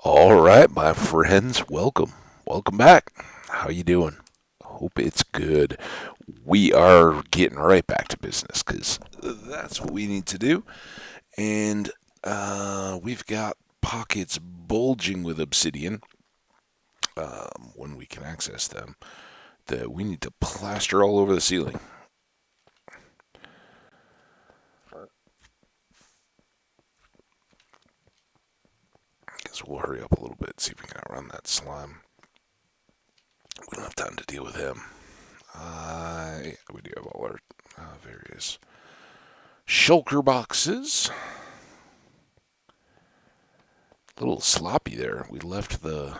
All right, my friends, welcome back. How you doing? Hope it's good. We are getting right back to business because that's what we need to do, and we've got pockets bulging with obsidian when we can access them that we need to plaster all over the ceiling. Guess we'll hurry up a little bit, see if we can outrun that slime. We don't have time to deal with him. We do have all our various shulker boxes. A little sloppy there. We left the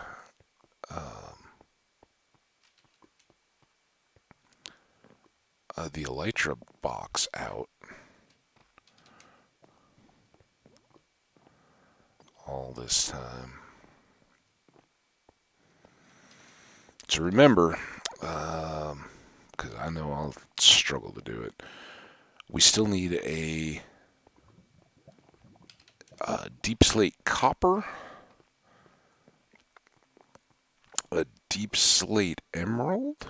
elytra box out all this time. So remember, because I know I'll struggle to do it, we still need a deep slate copper, a deep slate emerald,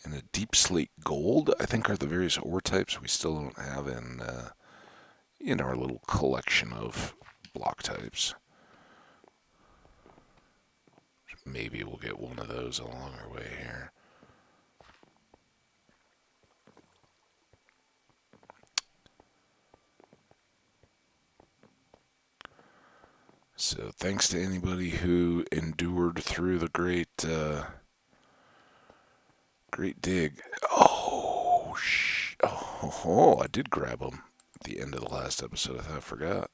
and a deep slate gold. I think are the various ore types we still don't have in our little collection of block types. Maybe we'll get one of those along our way here. So thanks to anybody who endured through the great dig. Oh, I did grab them at the end of the last episode. I forgot.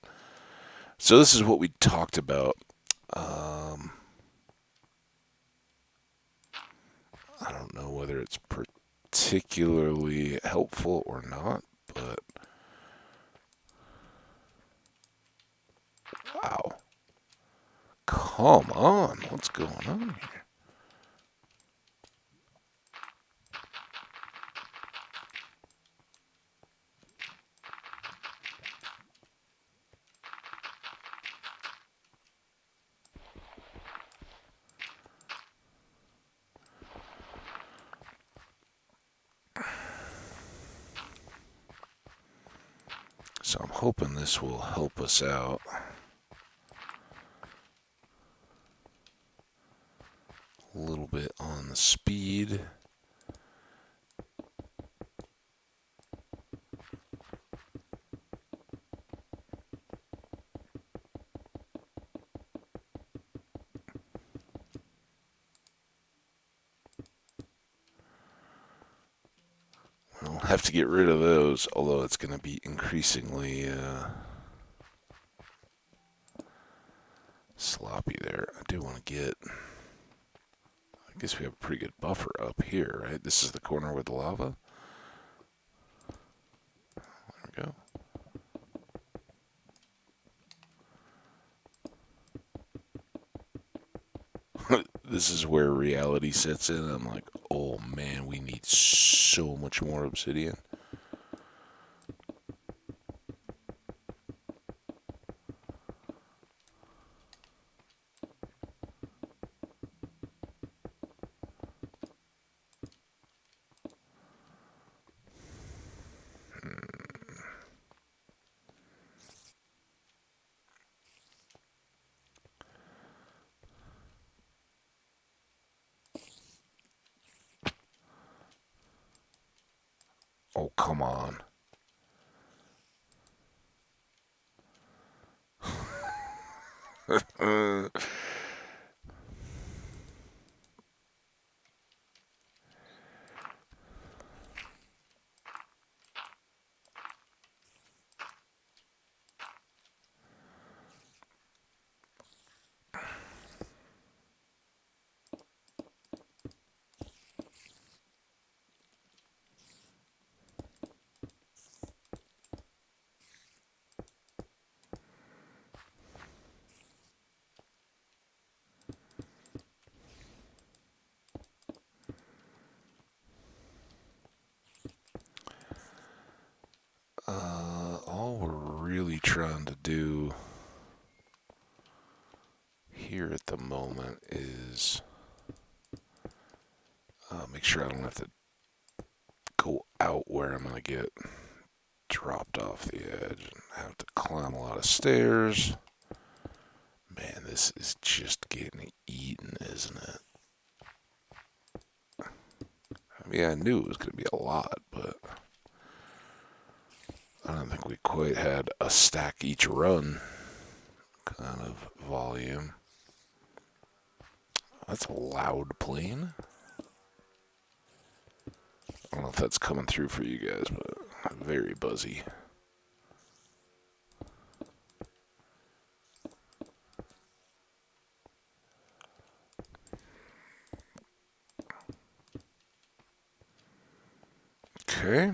So this is what we talked about. Um, I don't know whether it's particularly helpful or not, but wow. Come on, what's going on here? So I'm hoping this will help us out. A little bit on the speed. We'll have to get rid of those, although it's going to be increasingly sloppy there. I do want to get. I guess we have a pretty good buffer up here, right? This is the corner with the lava. There we go. This is where reality sets in. I'm like, oh man, we need so much more obsidian. Oh, come on. All we're really trying to do here at the moment is make sure I don't have to go out where I'm going to get dropped off the edge and have to climb a lot of stairs. Man, this is just getting eaten, isn't it? I mean, I knew it was going to be a lot, but I don't think we quite had a stack each run kind of volume. That's a loud plane. I don't know if that's coming through for you guys, but very buzzy. Okay.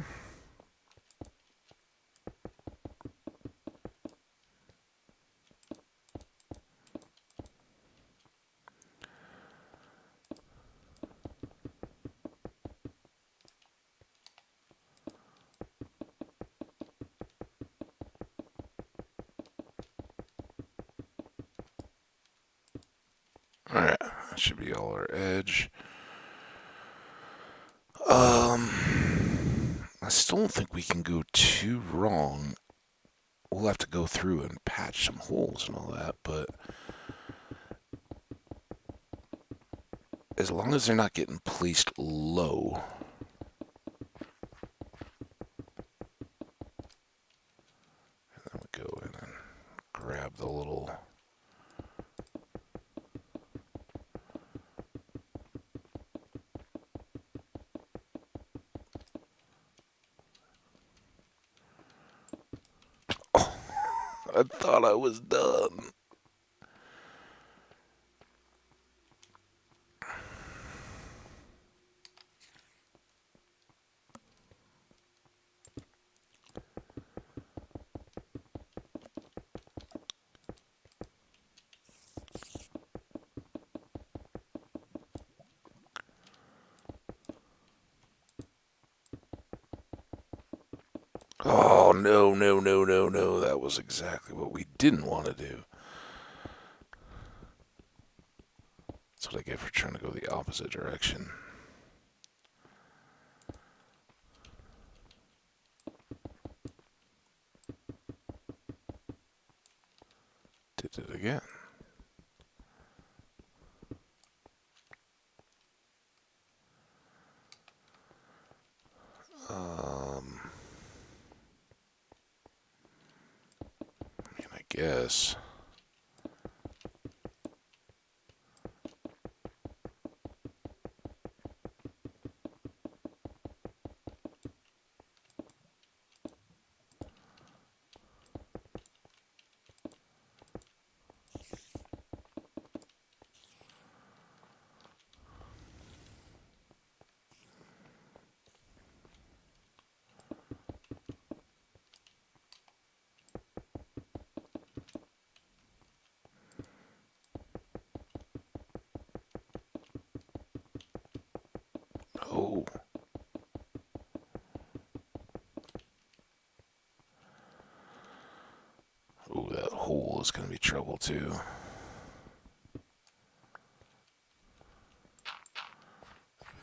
Alright, that should be all our edge. I still don't think we can go too wrong. We'll have to go through and patch some holes and all that, but as long as they're not getting placed low. And then we go in and grab the little... Oh, I thought I was done. Oh, no, no, no, no, no. That was exactly what we didn't want to do. That's what I get for trying to go the opposite direction. Did it again. I guess. Oh. Oh, that hole is going to be trouble too.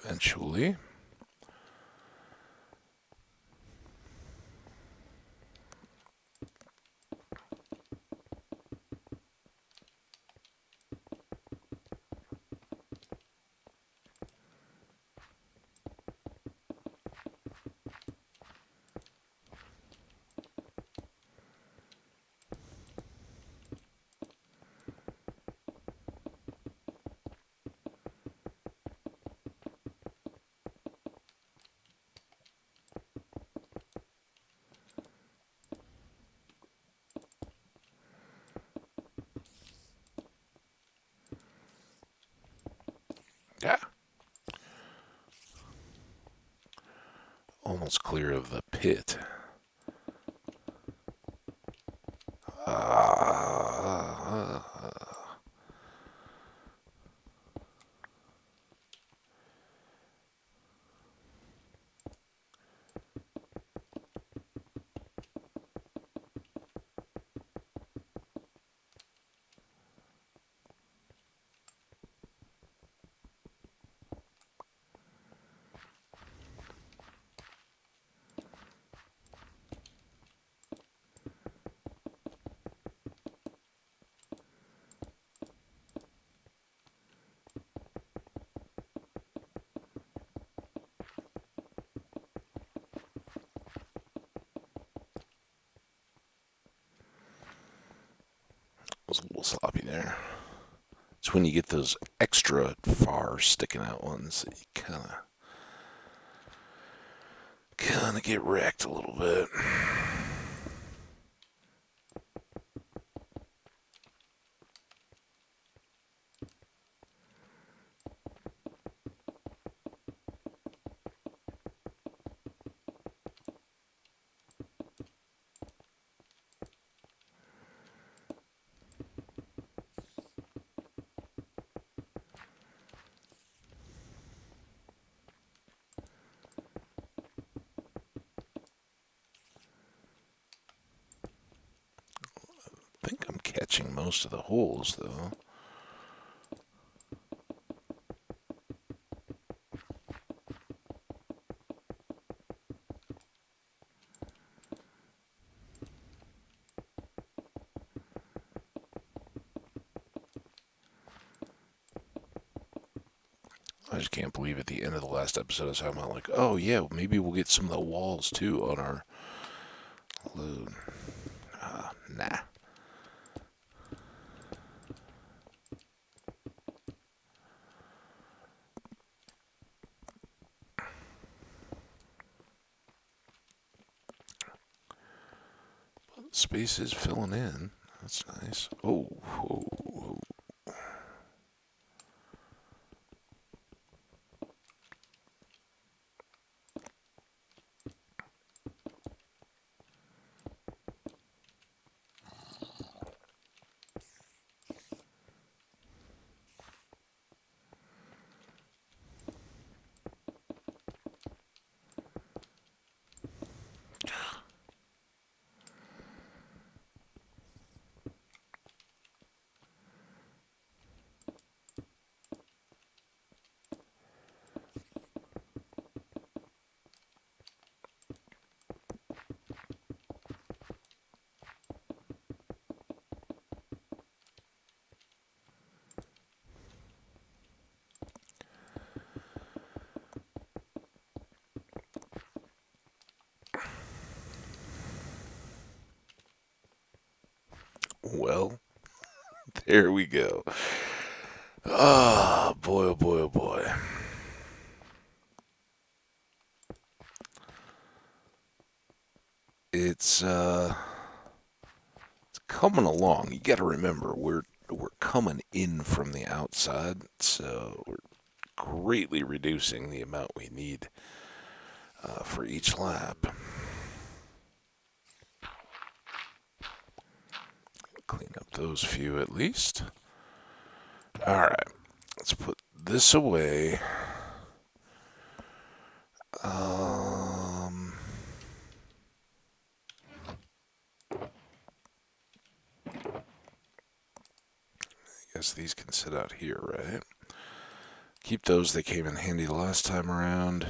Eventually. Yeah. Almost clear of the pit. was a little sloppy there. It's when you get those extra far sticking out ones that you kind of get wrecked a little bit. I think I'm catching most of the holes, though. I just can't believe at the end of the last episode I was talking about, like, oh yeah, maybe we'll get some of the walls too on our load. Nah. Space is filling in. That's nice. Oh. Well, there we go. Oh, boy, oh boy, oh boy. It's coming along. You got to remember, we're coming in from the outside, so we're greatly reducing the amount we need for each lap. Clean up those few at least. All right, let's put this away. I guess these can sit out here, right? Keep those. They came in handy the last time around.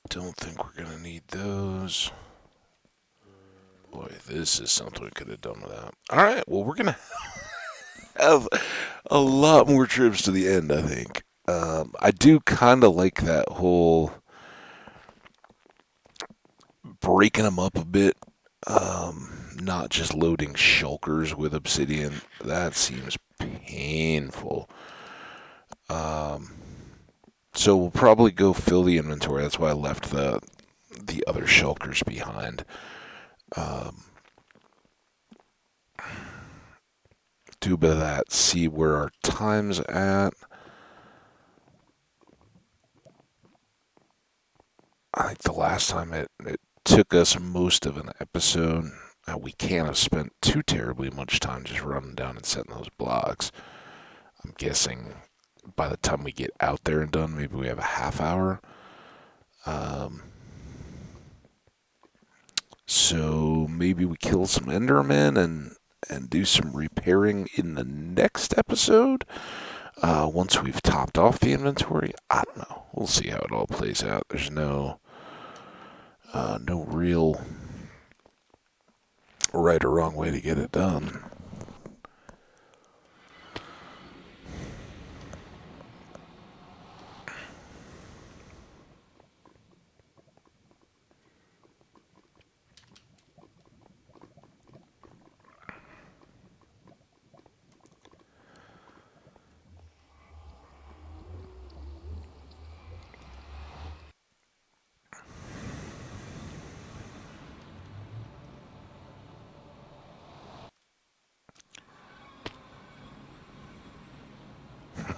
Don't think we're going to need those. Boy, this is something we could have done without. All right, well, we're going to have a lot more trips to the end, I think. I do kind of like that whole breaking them up a bit. Not just loading shulkers with Obsidian. That seems painful. So we'll probably go fill the inventory. That's why I left the other shulkers behind. Do a bit of that. See where our time's at. I think the last time it took us most of an episode. We can't have spent too terribly much time just running down and setting those blocks. I'm guessing by the time we get out there and done, maybe we have a half hour. So maybe we kill some Endermen and do some repairing in the next episode. Once we've topped off the inventory, I don't know. We'll see how it all plays out. There's no real right or wrong way to get it done.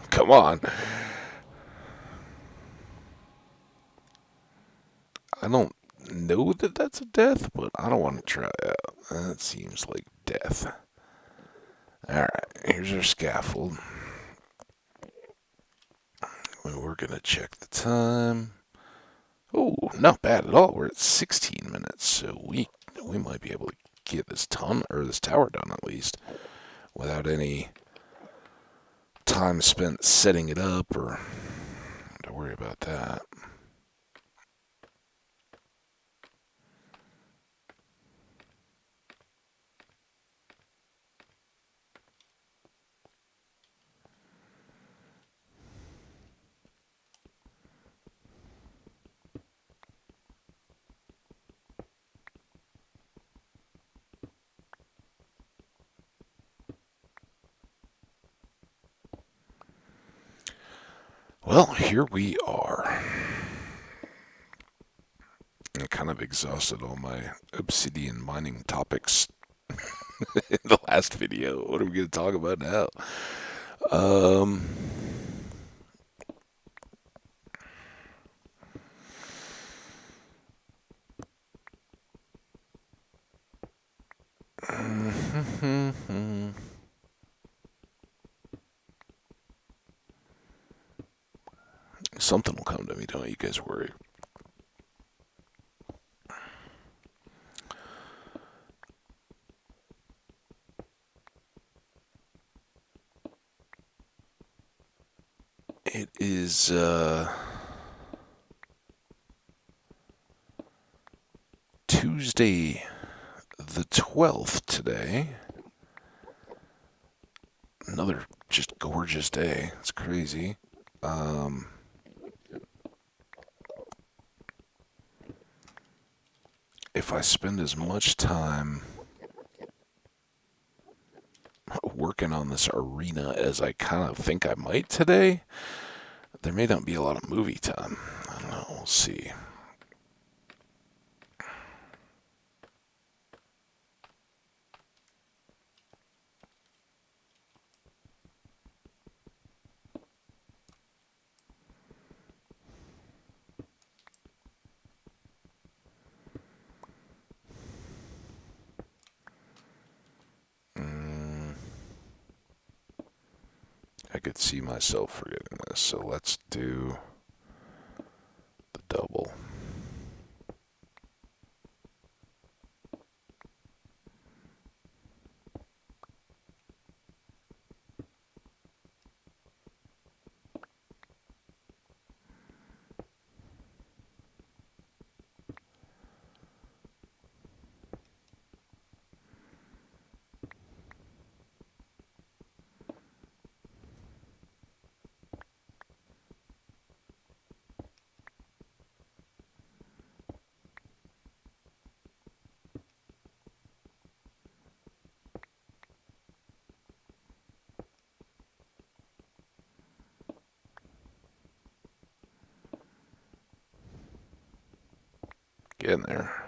Come on. I don't know that that's a death, but I don't want to try it. That seems like death. Alright, here's our scaffold. We're going to check the time. Oh, not bad at all. We're at 16 minutes, so we might be able to get this tower done at least without any time spent setting it up or to worry about that. Well, here we are. I kind of exhausted all my Obsidian mining topics in the last video. What are we going to talk about now? Um, Something will come to me, don't you guys worry. It is, Tuesday the 12th today. Another just gorgeous day. It's crazy. If I spend as much time working on this arena as I kind of think I might today, there may not be a lot of movie time. I don't know. We'll see. I could see myself forgetting this, so let's do the double. Getting there.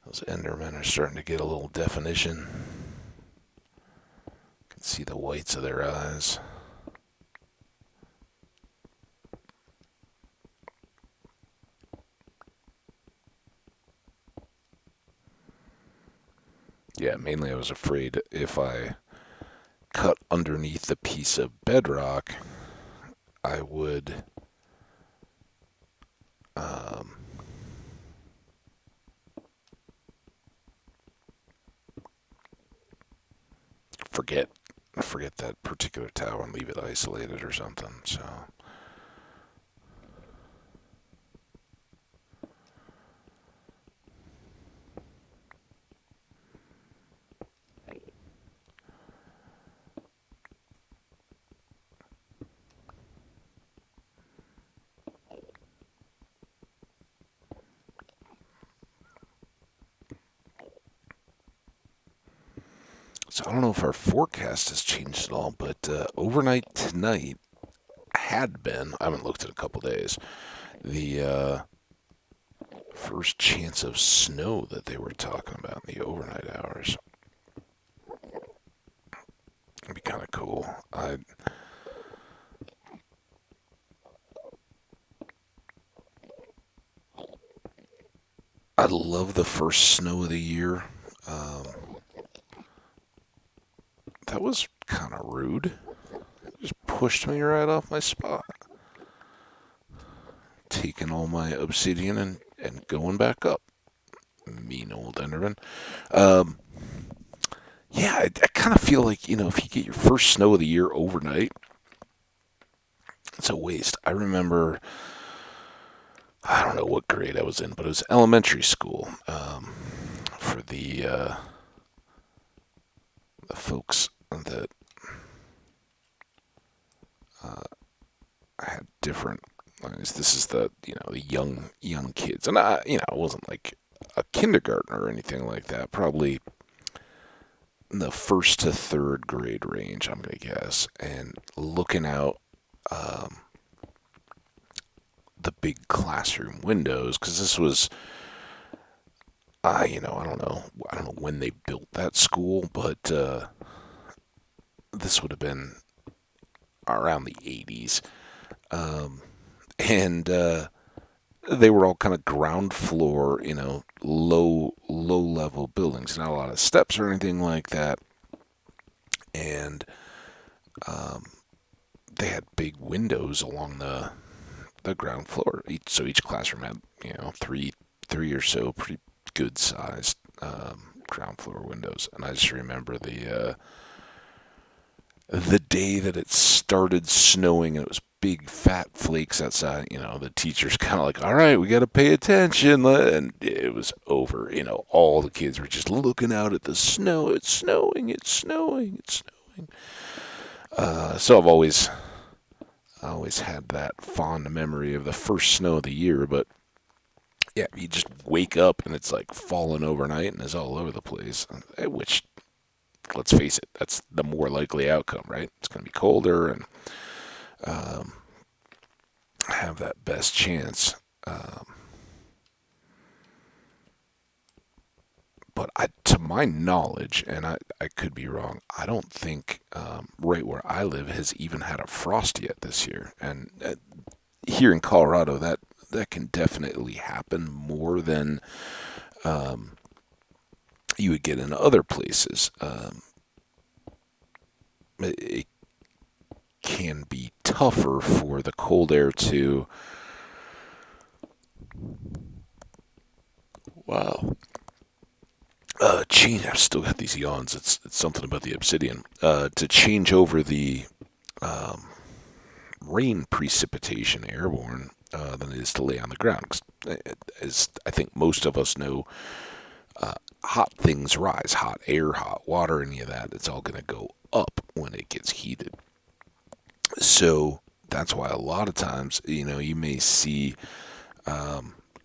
Those Endermen are starting to get a little definition. Can see the whites of their eyes. Yeah, mainly I was afraid if I cut underneath the piece of bedrock, I would forget that particular tower and leave it isolated or something. So So I don't know if our forecast has changed at all, but overnight tonight had been, I haven't looked in a couple days, the first chance of snow that they were talking about in the overnight hours. It'd be kind of cool. I love the first snow of the year. Um, that was kind of rude. Just pushed me right off my spot. Taking all my obsidian and going back up. Mean old Enderman. Um, yeah, I kind of feel like, if you get your first snow of the year overnight, it's a waste. I remember, I don't know what grade I was in, but it was elementary school. For the folks that uh, had different. This is the young kids, and I wasn't like a kindergartner or anything like that. Probably in the first to third grade range, I'm gonna guess. And looking out um, the big classroom windows, because this was, I don't know when they built that school, but this would have been around the 80s. Um, and they were all kind of ground floor, low level buildings, not a lot of steps or anything like that. And um, they had big windows along the ground floor. Each classroom had three or so pretty good sized ground floor windows. And I just remember the day that it started snowing and it was big fat flakes outside, the teacher's kind of like, all right, we got to pay attention. And it was over. All the kids were just looking out at the snow. It's snowing, it's snowing, it's snowing. So I always had that fond memory of the first snow of the year. But yeah, you just wake up and it's like falling overnight and it's all over the place, which, let's face it, that's the more likely outcome, right? It's going to be colder and um, have that best chance. Um, but to my knowledge, and I could be wrong, I don't think right where I live has even had a frost yet this year. And here in Colorado, that can definitely happen more than um, you would get in other places. It can be tougher for the cold air to. Wow. Change. I've still got these yawns. It's something about the obsidian. To change over the um, rain precipitation airborne than it is to lay on the ground. 'Cause, as I think most of us know, hot things rise. Hot air, hot water, any of that. It's all going to go up when it gets heated. So that's why a lot of times, you may see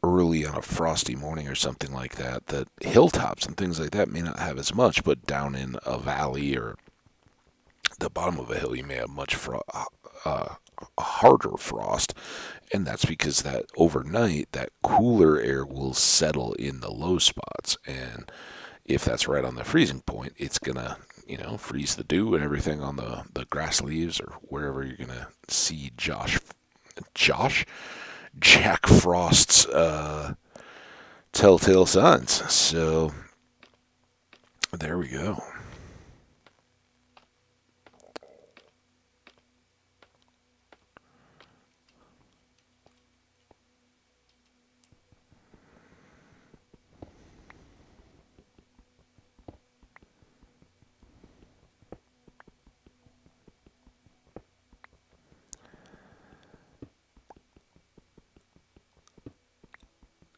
early on a frosty morning or something like that, that hilltops and things like that may not have as much, but down in a valley or the bottom of a hill, you may have much harder frost, and that's because that overnight, that cooler air will settle in the low spots, and if that's right on the freezing point, it's gonna freeze the dew and everything on the grass leaves or wherever you're gonna see Jack Frost's telltale signs. So there we go.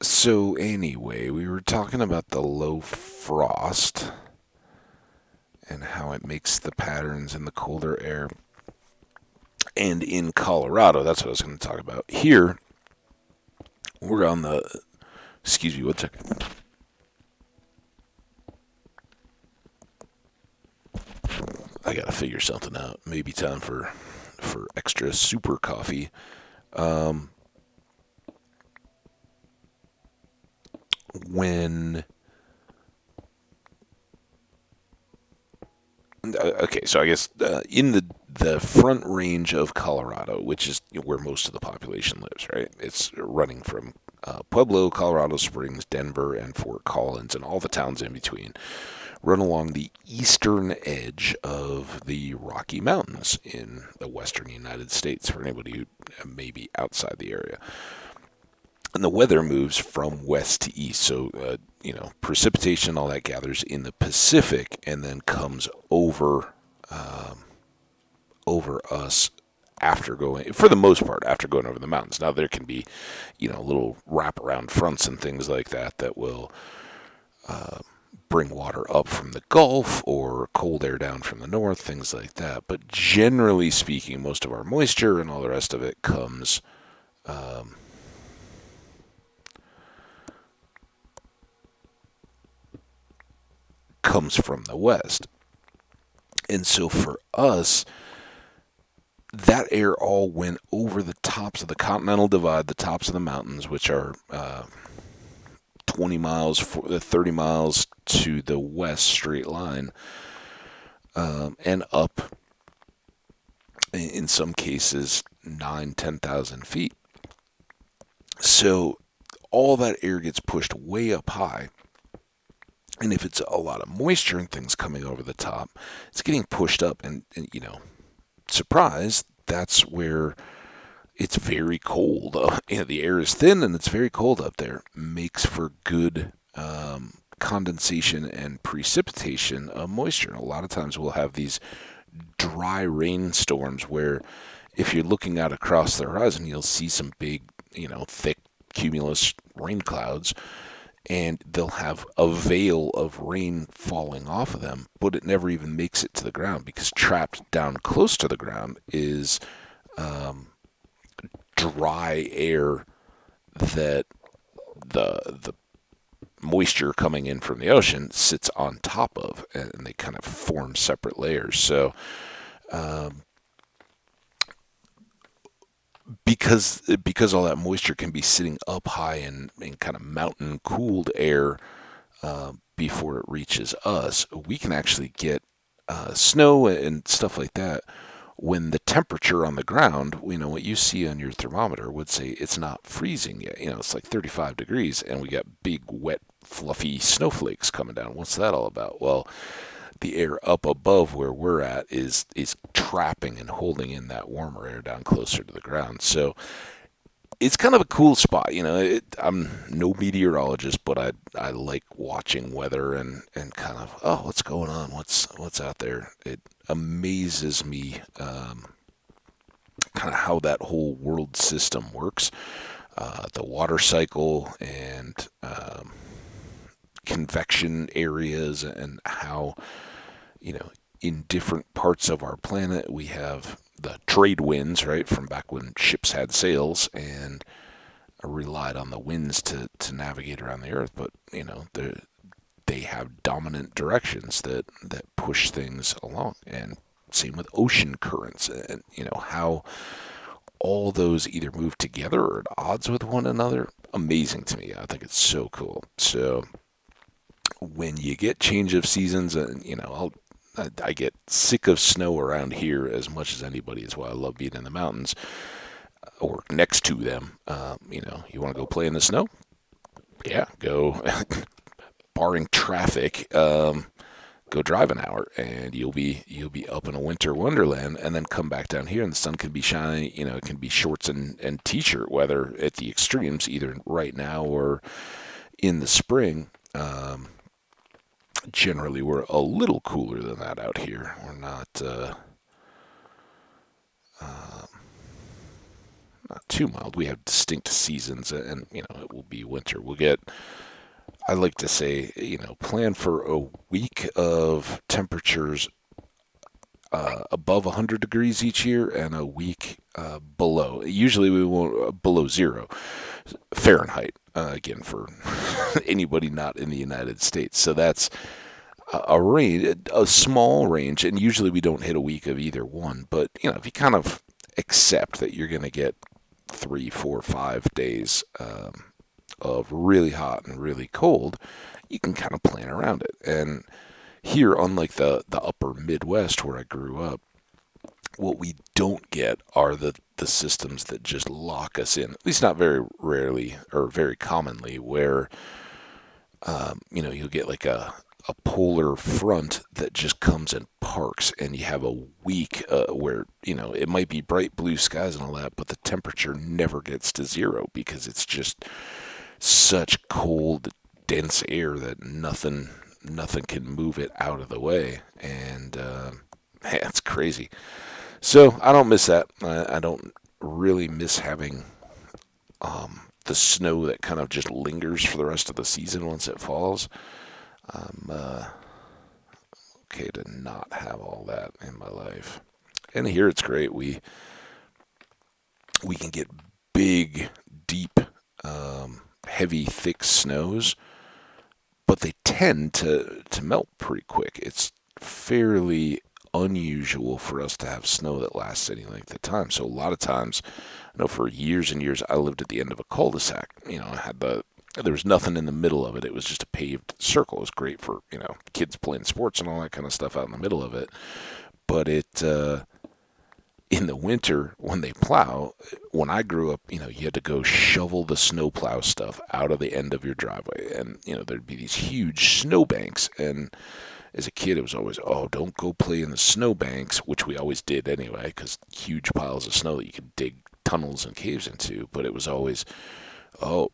So anyway, we were talking about the low frost and how it makes the patterns in the colder air. And in Colorado, that's what I was going to talk about. Here, we're on the. Excuse me, one second. I gotta figure something out. Maybe time for extra super coffee. Um, when okay, so I guess in the front range of Colorado, which is where most of the population lives, right? It's running from Pueblo, Colorado Springs, Denver, and Fort Collins, and all the towns in between. Run along the eastern edge of the Rocky Mountains in the western United States. For anybody who may be outside the area, and the weather moves from west to east. So, precipitation, all that gathers in the Pacific and then comes over us after going, for the most part, after going over the mountains. Now, there can be, little wraparound fronts and things like that that will bring water up from the Gulf or cold air down from the north, things like that. But generally speaking, most of our moisture and all the rest of it um, comes from the west. And so for us, that air all went over the tops of the Continental Divide, the tops of the mountains, which are 20 miles, 30 miles to the west straight line, and up, in some cases, 10,000 feet. So all that air gets pushed way up high. And if it's a lot of moisture and things coming over the top, it's getting pushed up. And surprise, that's where it's very cold. The air is thin and it's very cold up there. Makes for good condensation and precipitation of moisture. And a lot of times we'll have these dry rainstorms where if you're looking out across the horizon, you'll see some big, thick cumulus rain clouds, and they'll have a veil of rain falling off of them, but it never even makes it to the ground because trapped down close to the ground is dry air that the moisture coming in from the ocean sits on top of, and they kind of form separate layers. So because all that moisture can be sitting up high in kind of mountain cooled air before it reaches us, we can actually get snow and stuff like that when the temperature on the ground, what you see on your thermometer would say it's not freezing yet. It's like 35 degrees, and we got big, wet, fluffy snowflakes coming down. What's that all about? Well, the air up above where we're at is trapping and holding in that warmer air down closer to the ground. So it's kind of a cool spot. I'm no meteorologist, but I like watching weather and kind of, oh, what's going on? What's out there? It amazes me kind of how that whole world system works. The water cycle and convection areas, and how, in different parts of our planet we have the trade winds, right, from back when ships had sails and relied on the winds to navigate around the earth. But, they have dominant directions that push things along. And same with ocean currents, and, how all those either move together or at odds with one another. Amazing to me. I think it's so cool. So when you get change of seasons, and I get sick of snow around here as much as anybody. Is why I love being in the mountains or next to them. You want to go play in the snow? Yeah, go. Barring traffic, go drive an hour, and you'll be up in a winter wonderland. And then come back down here, and the sun can be shining. It can be shorts and t-shirt weather at the extremes, either right now or in the spring. Generally, we're a little cooler than that out here. We're not too mild. We have distinct seasons, and it will be winter. We'll get, I like to say, plan for a week of temperatures above 100 degrees each year, and a week below. Usually we won't below 0 Fahrenheit. Again, for anybody not in the United States. So that's, a range, a small range, and usually we don't hit a week of either one. But if you kind of accept that you're going to get 3, 4, 5 days of really hot and really cold, you can kind of plan around it. And here, unlike the upper Midwest where I grew up, what we don't get are the systems that just lock us in. At least not very rarely or very commonly, where you'll get like a polar front that just comes and parks, and you have a week where it might be bright blue skies and all that, but the temperature never gets to zero because it's just such cold, dense air that nothing can move it out of the way, and it's crazy. So I don't miss that. I don't really miss having the snow that kind of just lingers for the rest of the season once it falls. I'm okay to not have all that in my life. And here it's great. We can get big, deep, heavy, thick snows, but they tend to melt pretty quick. It's fairly unusual for us to have snow that lasts any length of time. So a lot of times, I know for years and years, I lived at the end of a cul-de-sac. I had there was nothing in the middle of it. It was just a paved circle. It was great for kids playing sports and all that kind of stuff out in the middle of it. But in the winter when they plow, when I grew up, you had to go shovel the snowplow stuff out of the end of your driveway, and there'd be these huge snowbanks. And as a kid, it was always, oh, don't go play in the snowbanks, which we always did anyway, because huge piles of snow that you could dig tunnels and caves into. But it was always, oh,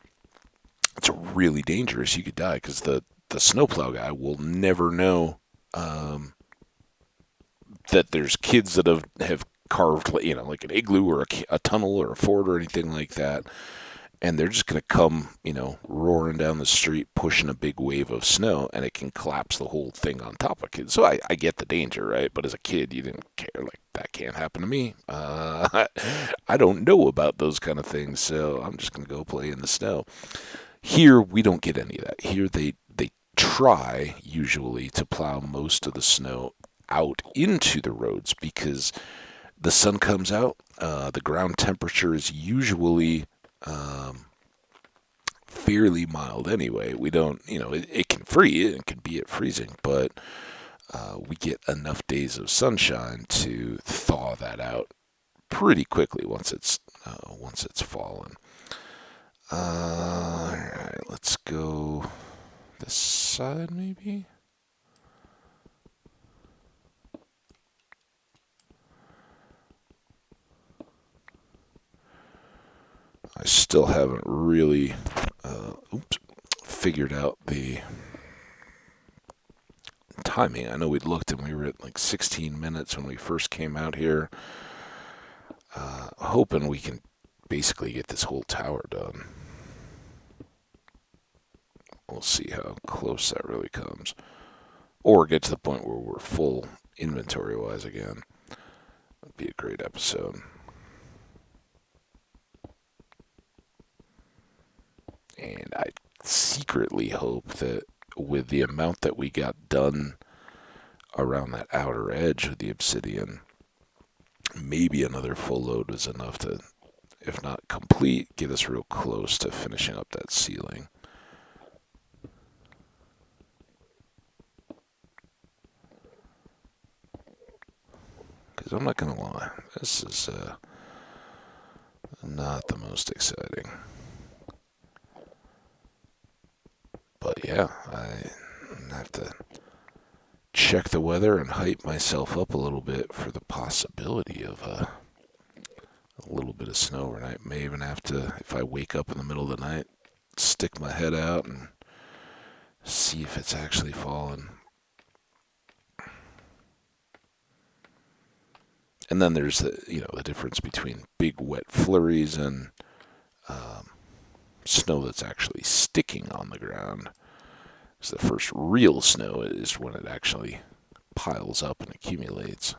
it's really dangerous. You could die because the snowplow guy will never know that there's kids that have carved, like an igloo or a tunnel or a fort or anything like that, and they're just going to come, roaring down the street, pushing a big wave of snow, and it can collapse the whole thing on top of kids. So I get the danger, right? But as a kid, you didn't care. Like, that can't happen to me. I don't know about those kind of things, so I'm just going to go play in the snow. Here, we don't get any of that. Here, they try, usually, to plow most of the snow out into the roads because the sun comes out. The ground temperature is usually fairly mild anyway. We don't, it can freeze, it can be at freezing, but we get enough days of sunshine to thaw that out pretty quickly once it's fallen. All right, let's go this side maybe. I still haven't really figured out the timing. I know we'd looked and we were at like 16 minutes when we first came out here. Hoping we can basically get this whole tower done. We'll see how close that really comes. Or get to the point where we're full inventory-wise again. That'd be a great episode. And I secretly hope that with the amount that we got done around that outer edge of the Obsidian, maybe another full load is enough to, if not complete, get us real close to finishing up that ceiling. Because I'm not going to lie, this is not the most exciting. But yeah, I have to check the weather and hype myself up a little bit for the possibility of a little bit of snow overnight. May even have to, if I wake up in the middle of the night, stick my head out and see if it's actually fallen. And then there's the difference between big wet flurries and snow that's actually sticking on the ground. So the first real snow is when it actually piles up and accumulates.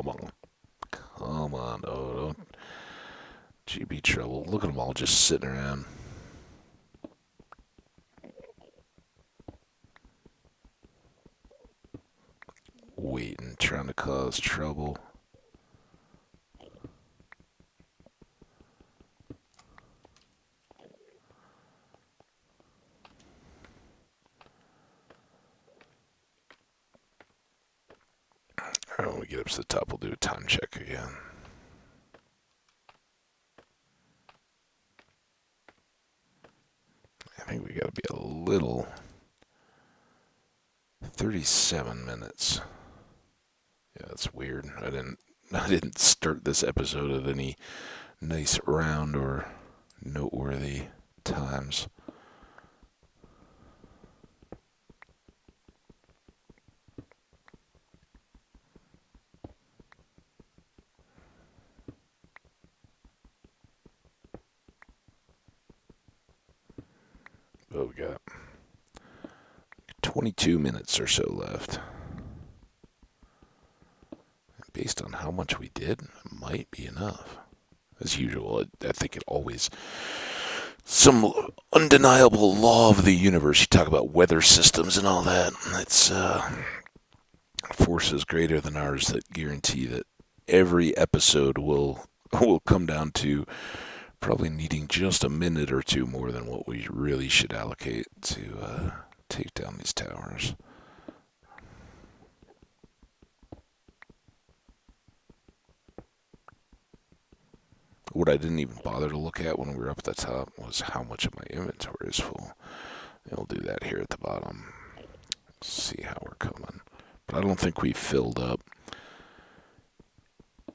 Come on. Come on. Oh, don't you be trouble. Look at them all just sitting around. Waiting, trying to cause trouble. Alright, when we get up to the top, we'll do a time check again. I think we gotta be a little... 37 minutes. Yeah, that's weird. I didn't start this episode at any nice round or noteworthy times. But we got 22 minutes or so left. Based on how much we did, it might be enough. As usual, I think it always... Some undeniable law of the universe. You talk about weather systems and all that. It's forces greater than ours that guarantee that every episode will come down to probably needing just a minute or two more than what we really should allocate to take down these towers. What I didn't even bother to look at when we were up at the top was how much of my inventory is full. And we'll do that here at the bottom. See how we're coming. But I don't think we filled up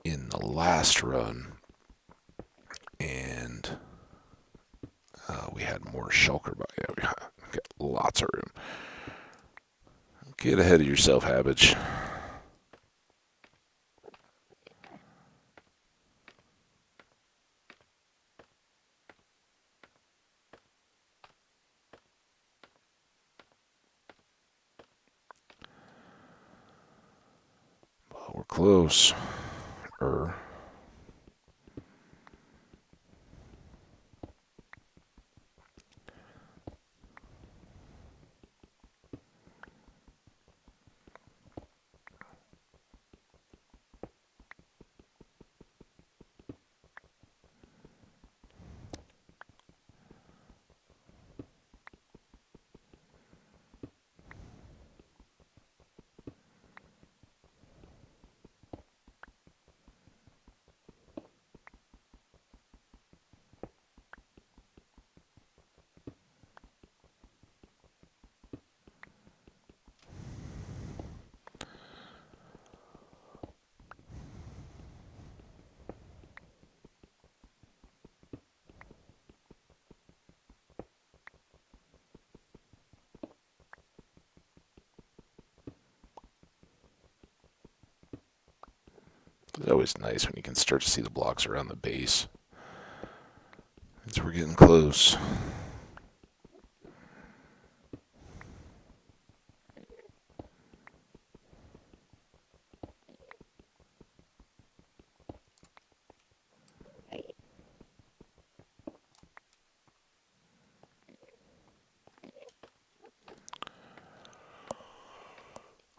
in the last run. And we had more shulker, but yeah, we got lots of room. Get ahead of yourself, Habbage. Well, we're close. It's always nice when you can start to see the blocks around the base. As we're getting close.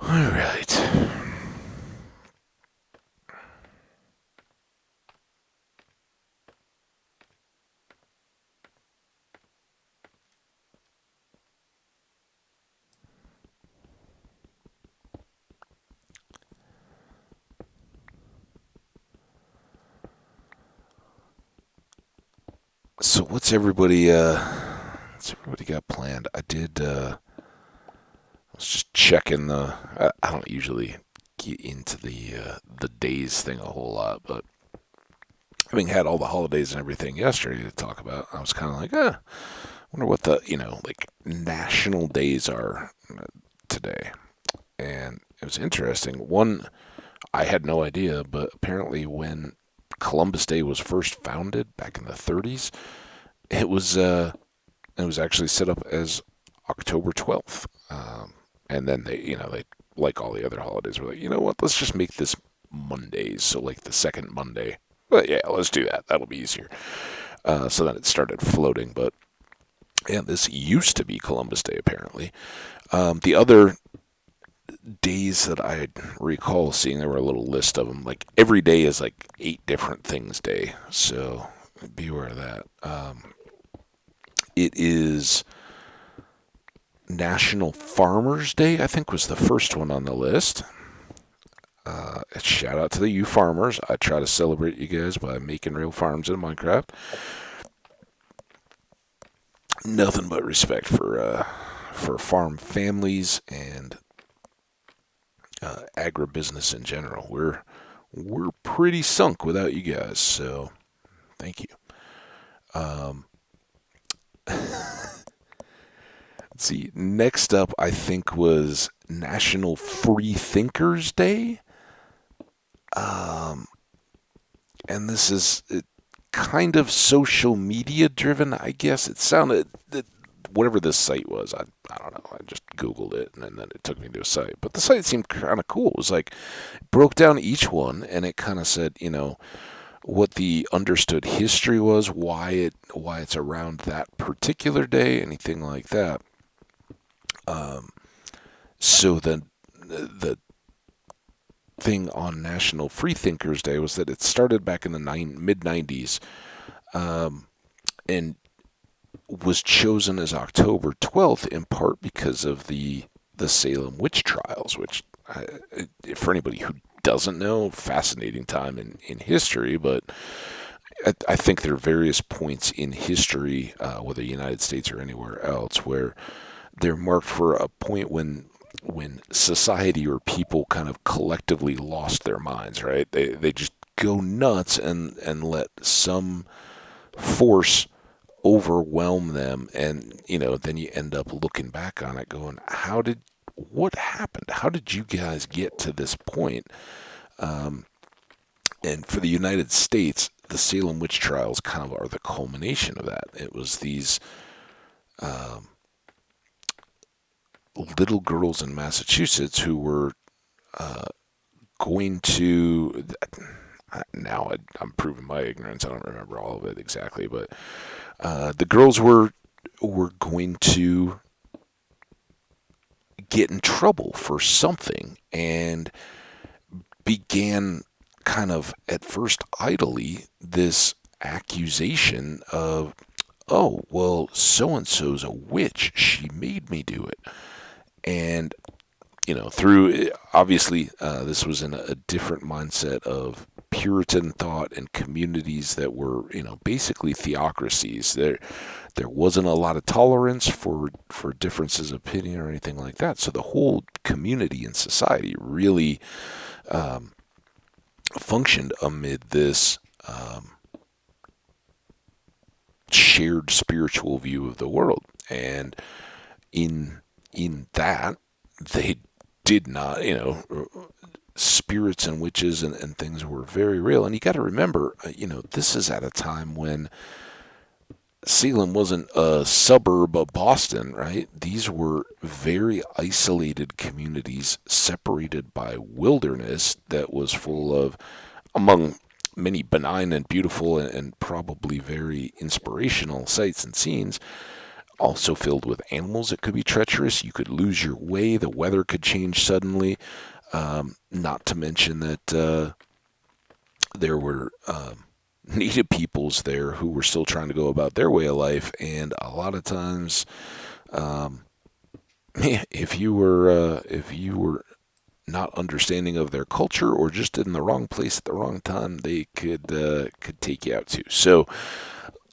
All right. So what's everybody got planned? I was just checking I don't usually get into the days thing a whole lot, but having had all the holidays and everything yesterday to talk about, I was kind of like, I wonder what the, like national days are today. And it was interesting. One, I had no idea, but apparently when Columbus Day was first founded back in the 30s, it was actually set up as October 12th. And then they like all the other holidays, were like, you know what? Let's just make this Mondays, so like the second Monday. But yeah, let's do that. That'll be easier. So then it started floating. But yeah, this used to be Columbus Day, apparently. The other days that I recall seeing, there were a little list of them. Like every day is like 8 different things day. So be aware of that. It is National Farmers Day, I think was the first one on the list. Shout out to you farmers. I try to celebrate you guys by making real farms in Minecraft. Nothing but respect for farm families and agribusiness in general. We're pretty sunk without you guys, so thank you. Um, let's see. Next up, I think was National Free Thinkers Day. Um, and this is kind of social media driven, I guess. It sounded whatever this site was. I don't know. I just Googled it and then it took me to a site. But the site seemed kind of cool. It was like broke down each one and it kind of said, what the understood history was, why it's around that particular day, anything like that. So then the thing on National Freethinkers Day was that it started back in the mid 90s, and was chosen as October 12th in part because of the Salem witch trials, which for anybody who doesn't know, fascinating time in history, but I think there are various points in history, whether the United States or anywhere else, where they're marked for a point when society or people kind of collectively lost their minds, right? They just go nuts and let some force overwhelm them, and then you end up looking back on it going, what happened? How did you guys get to this point? And for the United States, the Salem witch trials kind of are the culmination of that. It was these um, little girls in Massachusetts who were going to. Now I'm proving my ignorance. I don't remember all of it exactly, but the girls were going to get in trouble for something and began kind of at first idly this accusation of, oh, well, so and so's a witch. She made me do it. And, through obviously, this was in a different mindset of Puritan thought and communities that were, basically theocracies. There wasn't a lot of tolerance for differences of opinion or anything like that. So the whole community and society really functioned amid this shared spiritual view of the world. And in that, they did not, spirits and witches and things were very real. And you got to remember, this is at a time when Salem wasn't a suburb of Boston, right? These were very isolated communities separated by wilderness that was full of, among many benign and beautiful and probably very inspirational sights and scenes, also filled with animals that could be treacherous. You could lose your way. The weather could change suddenly. Not to mention that there were native peoples there who were still trying to go about their way of life, and a lot of times, if you were not understanding of their culture or just in the wrong place at the wrong time, they could take you out too. So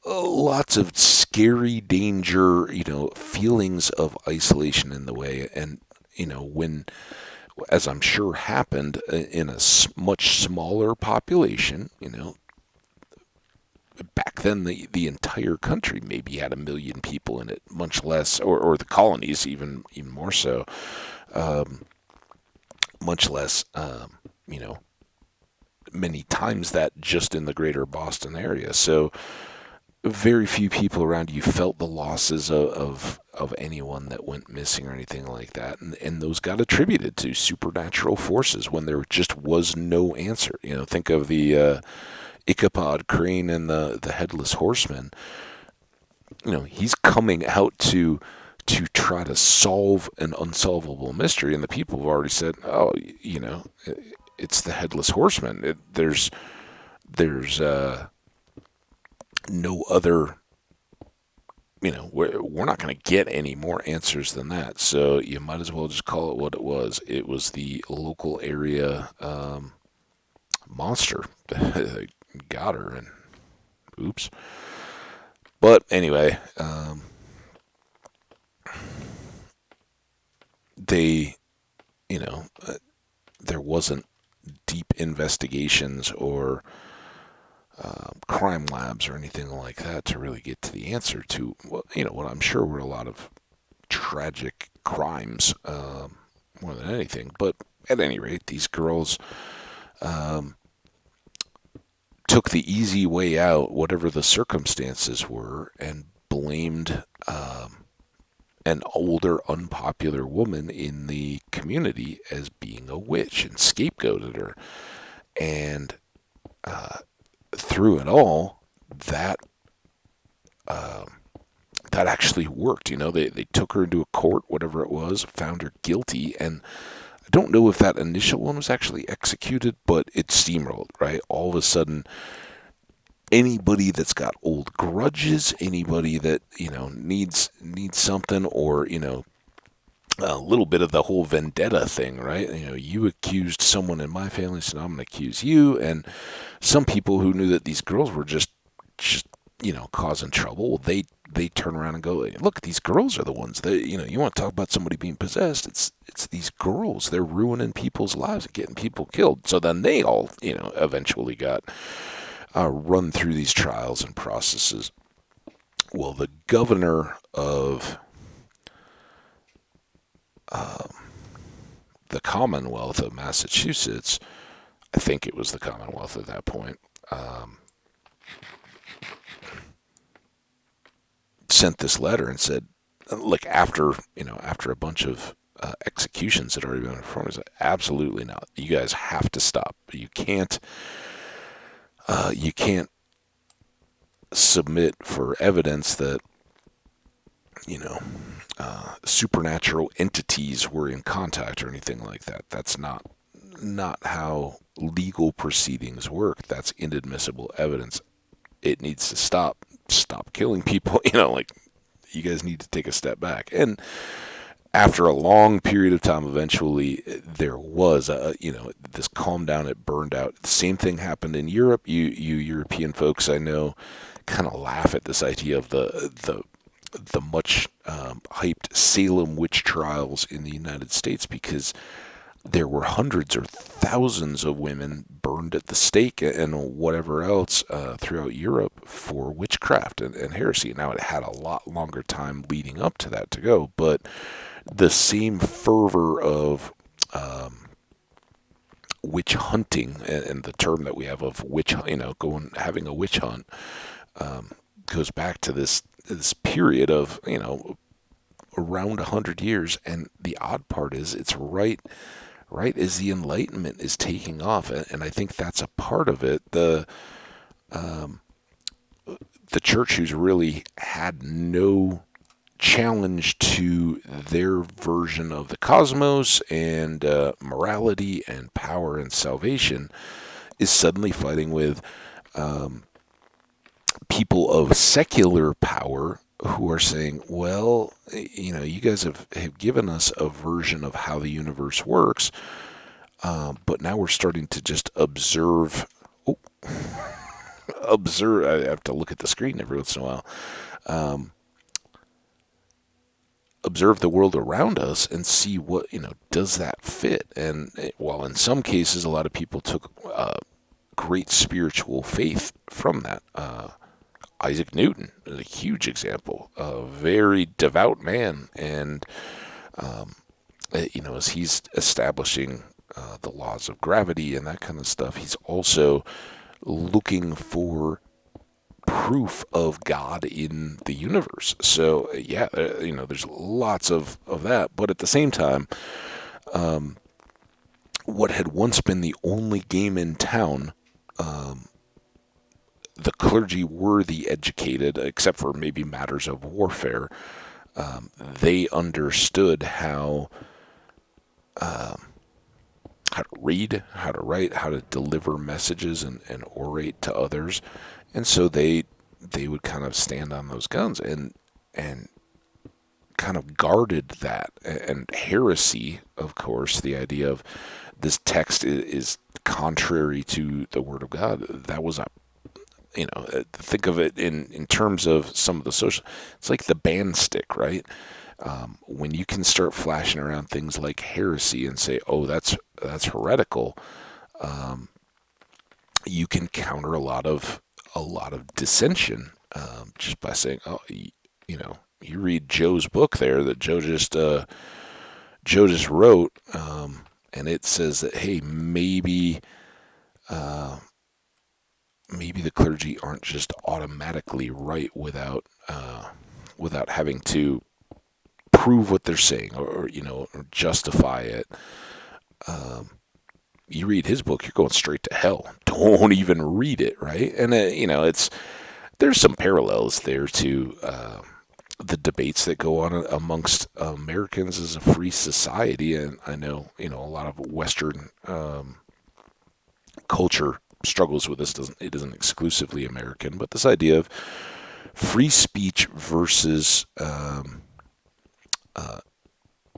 lots of scary danger, feelings of isolation in the way, and when, as I'm sure happened in a much smaller population, back then the entire country maybe had 1 million people in it, much less, or the colonies even more so, much less, many times that just in the greater Boston area. So very few people around you felt the losses of anyone that went missing or anything like that, and those got attributed to supernatural forces when there just was no answer. Think of the Ichabod Crane and the headless horseman. He's coming out to try to solve an unsolvable mystery, and the people have already said, "Oh, it's the headless horseman. There's no other. We're not going to get any more answers than that. So you might as well just call it what it was. It was the local area monster that got her, and oops. But anyway, they, you know, there wasn't deep investigations or crime labs or anything like that to really get to the answer to what I'm sure were a lot of tragic crimes more than anything. But at any rate, these girls took the easy way out, whatever the circumstances were, and blamed an older, unpopular woman in the community as being a witch and scapegoated her. And through it all, that that actually worked. They took her into a court, whatever it was, found her guilty, and I don't know if that initial one was actually executed, but it steamrolled, right? All of a sudden, anybody that's got old grudges, anybody that needs something, or a little bit of the whole vendetta thing, right? You accused someone in my family, so now I'm going to accuse you. And some people who knew that these girls were just causing trouble, well, they turn around and go, look, these girls are the ones that you want to talk about somebody being possessed. It's these girls. They're ruining people's lives and getting people killed. So then they all eventually got run through these trials and processes. Well, the governor of the Commonwealth of Massachusetts, I think it was the Commonwealth at that point, sent this letter and said, like after a bunch of executions had already been performed, said, absolutely not. You guys have to stop. You can't submit for evidence that supernatural entities were in contact or anything like that. That's not how legal proceedings work. That's inadmissible evidence. It needs to stop. Stop killing people. Like, you guys need to take a step back. And after a long period of time, eventually there was this calmed down. It burned out. The same thing happened in Europe. You European folks, I know, kind of laugh at this idea of the much hyped Salem witch trials in the United States, because there were hundreds or thousands of women burned at the stake and whatever else throughout Europe for witchcraft and heresy. Now, it had a lot longer time leading up to that to go, but the same fervor of witch hunting, and the term that we have of witch, having a witch hunt, goes back to this period of around 100 years. And the odd part is, it's right as the Enlightenment is taking off, and I think that's a part of it. The church, who's really had no challenge to their version of the cosmos and morality and power and salvation, is suddenly fighting with people of secular power who are saying, well, you guys have given us a version of how the universe works, but now we're starting to just observe. I have to look at the screen every once in a while. Observe the world around us and see what, does that fit? And while in some cases a lot of people took great spiritual faith from that, Isaac Newton is a huge example, a very devout man, and as he's establishing the laws of gravity and that kind of stuff, he's also looking for proof of God in the universe. So yeah, there's lots of that. But at the same time, what had once been the only game in town, the clergy were the educated, except for maybe matters of warfare. They understood how to read, how to write, how to deliver messages and orate to others, and so they would kind of stand on those guns and kind of guarded that. And heresy, of course, the idea of this text is contrary to the Word of God. That was a think of it in terms of some of the social. It's like the band stick, right? When you can start flashing around things like heresy and say, "Oh, that's heretical," you can counter a lot of dissension just by saying, "Oh, you read Joe's book there that Joe just wrote, and it says that hey, maybe the clergy aren't just automatically right without having to prove what they're saying or justify it. You read his book, you're going straight to hell. Don't even read it, right? And there's some parallels there to the debates that go on amongst Americans as a free society, and I know a lot of Western culture struggles with this. It isn't exclusively American, but this idea of free speech versus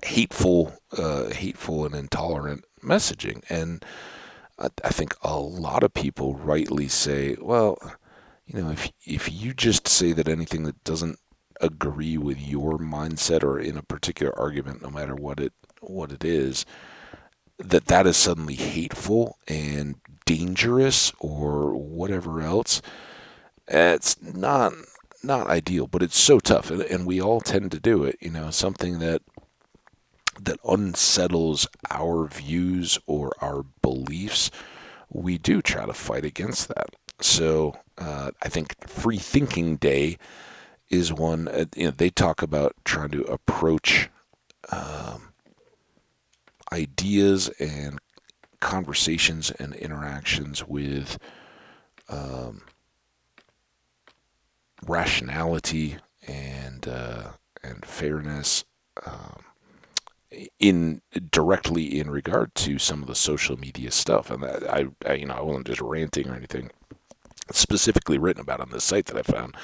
hateful and intolerant messaging. And I think a lot of people rightly say, well, if you just say that anything that doesn't agree with your mindset or in a particular argument, no matter what it is, that is suddenly hateful and dangerous or whatever else. It's not ideal, but it's so tough, and we all tend to do it. Something that unsettles our views or our beliefs, we do try to fight against that. So I think Free Thinking Day is one. They talk about trying to approach ideas and conversations and interactions with rationality and fairness, in directly in regard to some of the social media stuff. And I wasn't just ranting or anything. It's specifically written about on this site that I found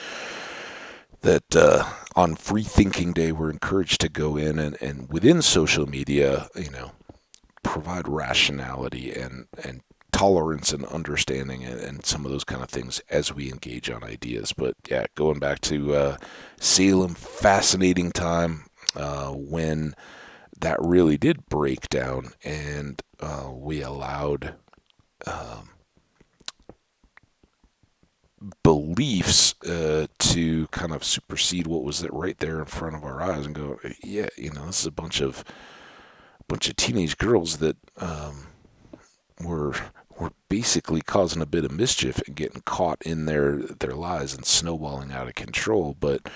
that on Free Thinking Day we're encouraged to go in and within social media, provide rationality and tolerance and understanding and some of those kind of things as we engage on ideas. But yeah, going back to Salem, fascinating time when that really did break down, and we allowed beliefs to kind of supersede what was right there in front of our eyes and go, yeah, this is a bunch of teenage girls that were basically causing a bit of mischief and getting caught in their lies and snowballing out of control, but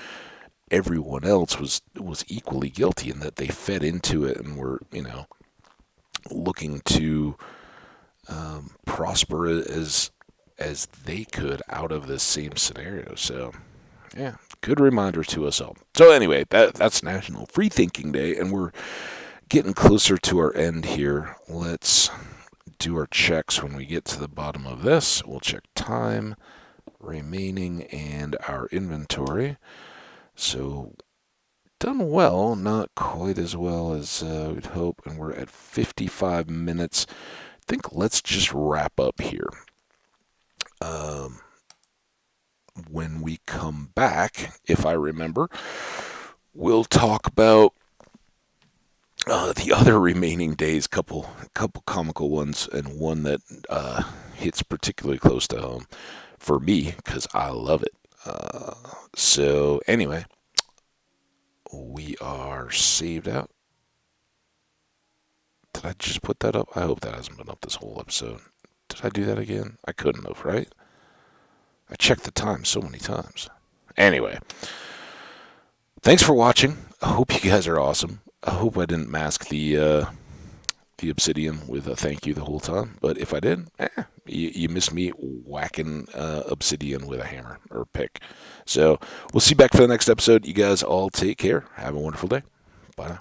everyone else was equally guilty in that they fed into it and were looking to prosper as they could out of this same scenario. So yeah, good reminder to us all. So anyway, that's National Free Thinking Day, and we're getting closer to our end here. Let's do our checks when we get to the bottom of this. We'll check time remaining and our inventory. So done well, not quite as well as we'd hope, and we're at 55 minutes. I think let's just wrap up here. When we come back, if I remember, we'll talk about the other remaining days, couple comical ones, and one that hits particularly close to home for me because I love it. So anyway, we are saved out. Did I just put that up? I hope that hasn't been up this whole episode. Did I do that again? I couldn't have, right? I checked the time so many times. Anyway, thanks for watching. I hope you guys are awesome. I hope I didn't mask the Obsidian with a thank you the whole time. But if I did, you missed me whacking Obsidian with a hammer or pick. So we'll see you back for the next episode. You guys all take care. Have a wonderful day. Bye now.